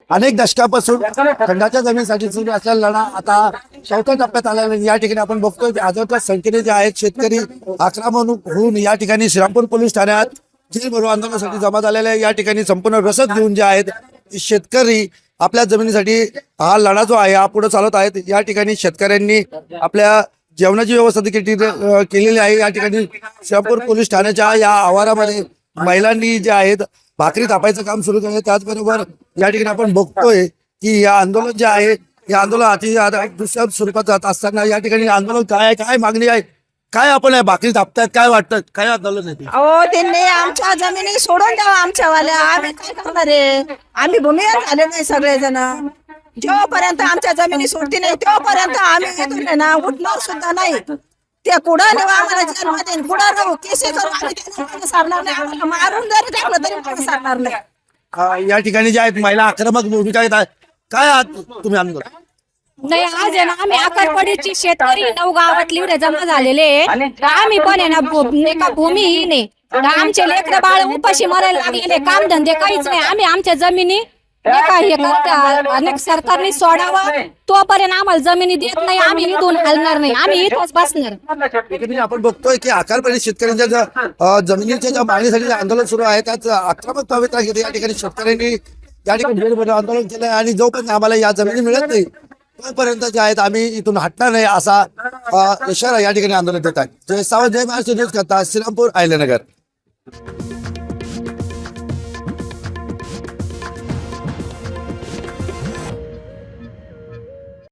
अनेक दशकापासून खंडाच्या जमिनीसाठी सुरू असलेला लढा आता चौथ्या टप्प्यात आलेला आहे. या ठिकाणी आपण बघतोय की हजारोच्या संख्येने जे आहेत शेतकरी आक्रमक होऊन या ठिकाणी श्रीरामपूर पोलीस ठाण्यात जेल भरो आंदोलनासाठी जमा झालेले आहे. या ठिकाणी संपूर्ण रसद घेऊन जे आहेत शेतकरी आपल्या जमिनीसाठी हा लढा जो आहे हा पुढे चालवत आहेत. या ठिकाणी शेतकऱ्यांनी आपल्या जेवणाची व्यवस्था देखील केलेली आहे. या ठिकाणी श्रीरामपूर पोलीस ठाण्याच्या या आवारामध्ये महिलांनी जे आहेत भाकरी थापायचं काम सुरू केलं. त्याचबरोबर या ठिकाणी आपण बघतोय की या आंदोलन जे आहे या आंदोलन आता दुसऱ्या स्वरूपात जात असताना या ठिकाणी आंदोलन काय आहे, काय मागणी आहे, काय आपण भाकरी थापतायत, काय वाटतं, काय आंदोलन आहे? अहो त्यांनी आमच्या जमिनी सोडून द्यावा आमच्यावाल्या. आम्ही काय करणार आहे? आम्ही भूमिहीन झाले नाही सगळेजण. जेव्हापर्यंत आमच्या जमिनी सोडती नाही तेव्हापर्यंत आम्ही इथून आहे ना उठणार सुद्धा नाही. ते कुठं नेवा आम्हाला जेलमध्ये, कुठं राहू, केसे करू, आम्ही त्यांना मागे सारणार नाही. आम्हाला मारून जरी टाकलं तरी मागे सारणार नाही. या ठिकाणी जे आहेत महिला आक्रमक भूमिका घेत आहेत. काय आहात तुम्ही आंदोलन? नाही आज आहे ना आम्ही आकारपडीची शेतकरी 9 गावातली इकडे जमा झालेले आहे. तर आम्ही पण आहे ना एका भूमिहीन आहे. तर आमचे लेकरं बाळ उपाशी मरायला लागलेले, काम धंदे काहीच नाही. आम्ही आमच्या जमिनी नाही का हे करतात अनेक सरकारने सोडावं, तोपर्यंत आम्हाला जमिनी देत नाही. आम्ही इथून हलणार नाही, आम्ही इथंच बसणार. आपण बघतोय की आकारपडी शेतकऱ्यांच्या जमिनीच्या ज्या मागणीसाठी जे आंदोलन सुरू आहे त्याच आक्रमक पवित्रा घेते. या ठिकाणी शेतकऱ्यांनी या ठिकाणी जेलभरो आंदोलन केलं आणि जोपर्यंत आम्हाला या जमिनी मिळत नाही तोपर्यंत जे आहेत आम्ही इथून हटणार नाही असा इशारा या ठिकाणी आंदोलन देत आहे. जय सावंत, जय महाराष्ट्र न्यूज करता, श्रीरामपूर, अहिल्यानगर.